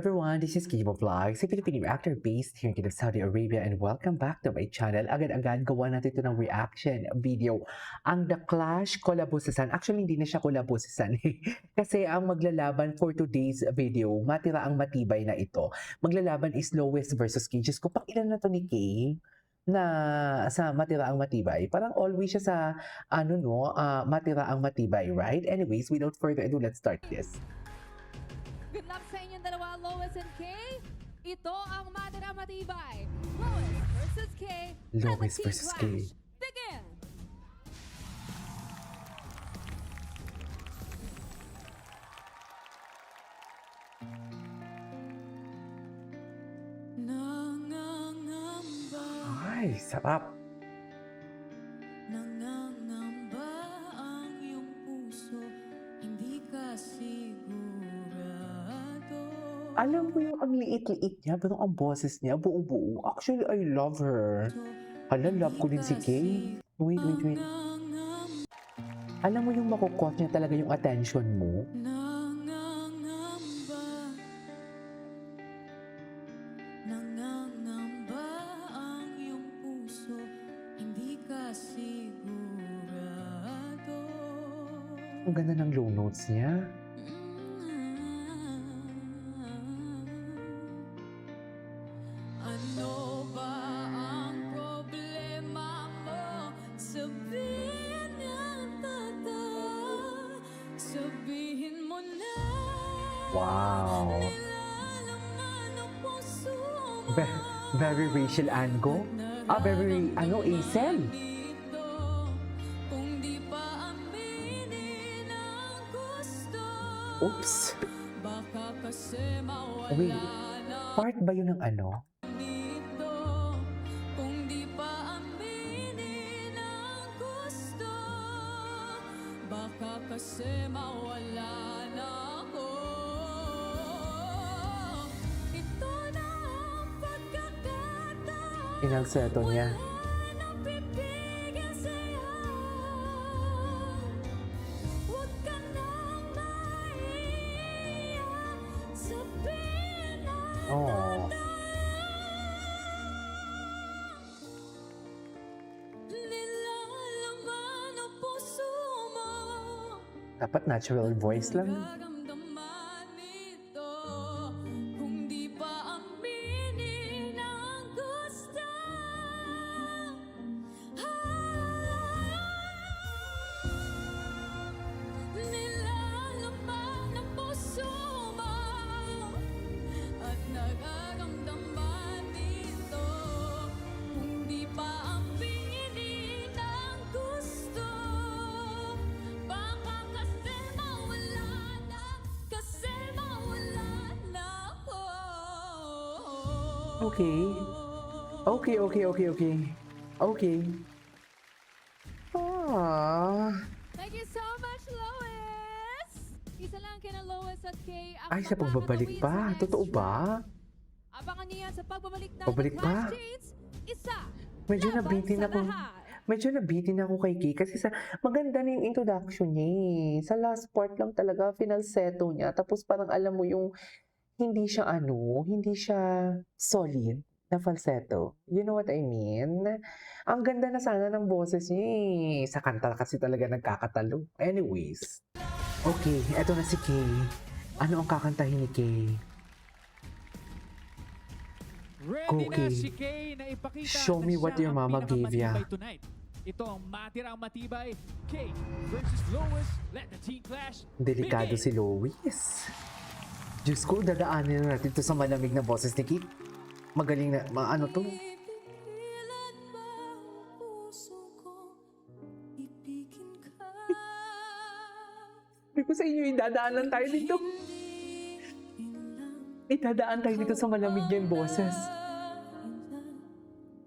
everyone, this is Kibo Vlogs, a Filipino actor based here in Saudi Arabia, and welcome back to my channel. Agad-agad gawa natin ito ng reaction video. Ang The Clash Kolabosasan. Actually, hindi na siya Kolabosasan kasi ang maglalaban for today's video, matira ang matibay na ito. Maglalaban is Lois versus Kay. Diyos ko, pang ilan na to ni Kay? Na sa matira ang matibay. Parang always siya sa matira ang matibay, right? Anyways, without further ado, let's start this. Good luck sa inyong dalawa, Lois and Kay. Ito ang Matira Matibay. Lois versus Kay. Lois versus Kay. Begin! Ay, sarap. Nangangamba ang iyong puso, hindi ka sigurado. Alam mo yung ang liit-liit niya, pero ang boses niya, buo-buo. Actually, I love her. Hala, love ko din si Kay. Wait. Alam mo yung makukot niya talaga yung attention mo? Nangangamba ang iyong puso, hindi ka sigurado. Ang ganda ng low notes niya. Ano ba ang problema mo? Sabihin ang totoo, sabihin mo na. Wow. Nilalaman ang puso mo. Very Rachel Ango. Very, Acel. Dito, kung di pa aminin ang gusto, Oops. baka kasi mawala Wait. na Part ba yun ng ano? dito. Kung di pa aminin ang gusto, baka kasi mawala na ako. Ito na ang pagkakataon. Pinagseto niya. Wala nang pipigil sa'yo. Huwag ka nang maiiyak. Sabihin ang Oh. nilalaman ang puso mo. Dapat natural voice lang. Nararamdaman ito, kung di pa aminin ang gusto. Nilalaman ang puso mo at nararamdaman ito, kung di pa aminin ang gusto. Baka kasi mawala na, kasi mawala na ako. Okay. Okay. Thank you so much, Lois! Isa lang kina Lois at Kay. Ang Ay, sa pagbabalik makakawin pa. sa next Totoo ba? round. Abangan niyo yan sa pagbabalik ng Pabalik The pa? Clash Shades. Isa, Medyo laban nabitin sa ako. lahat. Medyo nabitin ako kay Kay kasi maganda na yung introduction niya eh. Sa last part lang talaga, finalsetto niya. Tapos parang alam mo yung hindi siya solid na falsetto. You know what I mean? Ang ganda na sana ng boses niya eh. Sa kanta kasi talaga nagkakatalo. Anyways. Okay, eto na si Kay. Ano ang kakantahin ni Kay? Ready Okay. na si Kay na ipakita Show na me what siya your ang mama gave ya. pinakamatibay tonight. Ito ang matirang matibay. Kay versus Lois. Let the team clash Delikado si begin. Lois. Diyos ko, dadaanin na natin ito sa malamig na boses ni Kay. Magaling na, ano to? Ipipilit ba ang puso ko? Ibigin ka. Sabi ko sa inyo, idadaanan tayo dito. Idadaan tayo dito sa malamig na yung boses.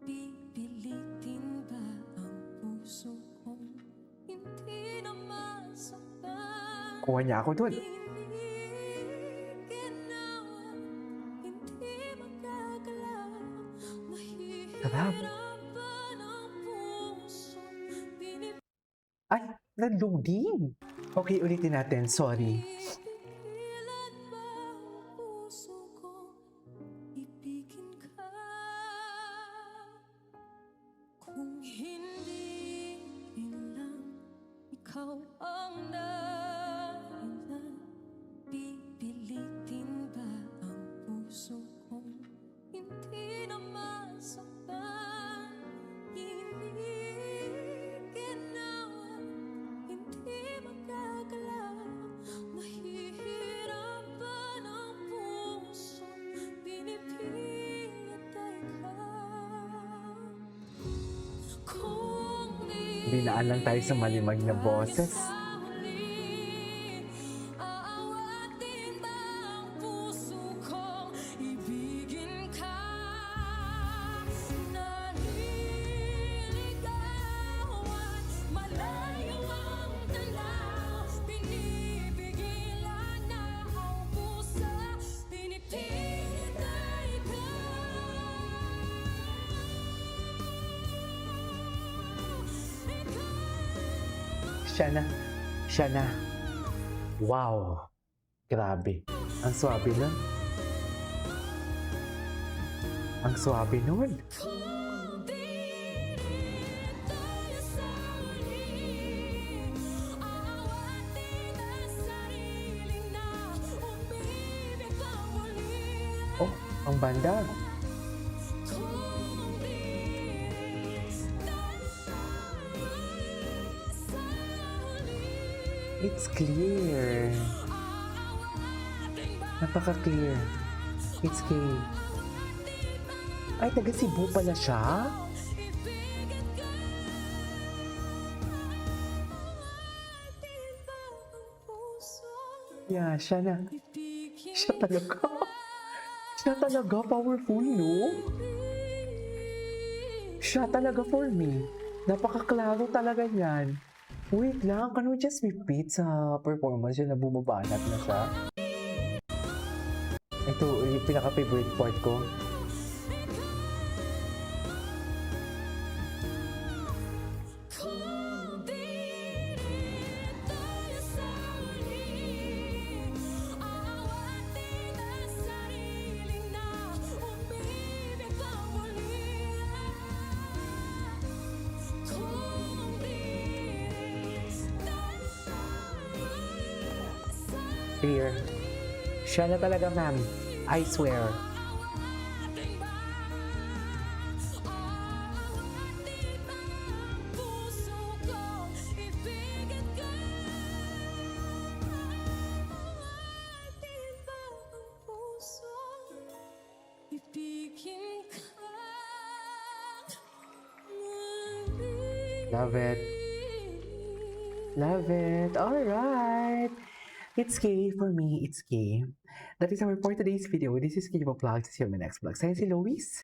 Pipilitin ba ang puso ko? Hindi na masaktan. Kuha niya ako doon. Hindi ginawa, hindi magagalaw. Sarap. Mahihirapan ang puso. Ay, nag-loading. Okay, ulitin natin. Sorry. Pinipilit ba ang puso ko? Kung hindi lang ikaw ang dahilan, pipilitin ba ang puso kong hindi na masaktan? Hindi ginawa, hindi magagalaw, nahihirapan ang puso, pinipilit ay ikaw. Kung Dinaan lang tayo sa malimag na boses. aawatin ba ang puso kong ibigin ka? Naliligawan, malayo ang tanaw, pinipigilan na ang puso, pinipilit ay Siya na. Siya na. Wow. Grabe. Ang swabe nun. Ang swabe nun. Kung di tayo sa uli, aawatin ang sarili na umibig ka muli. Oh, ang banda. Kung di tayo sa uli, It's clear. aawatin ba Napaka-clear. It's kay. Ay, taga Cebu pala siya? ibigin ka? Aawatin ba ang puso? Yeah, siya na. Ibigin Siya talaga. Siya talaga. Powerful, no? Siya talaga for me. Napakaklaro talaga yan. Wait lang, can we just repeat sa performance yun na bumabanat na siya? Ito, yung pinaka-favorite part ko. Kung di tayo sa uli, aawatin ang sarili na umibig ka muli. Kung di tayo sa Clear. Siya na talaga, ma'am. I swear. aawatin ba? Aawatin ba ang puso ko? Ibigin ka? Aawatin ba ang puso? Ibigin ka? Muli. Love it. Love it. Alright. It's K for me. It's K. That is our for today's video. This is K Vlogs. See you in my next vlog. Saya si Lois.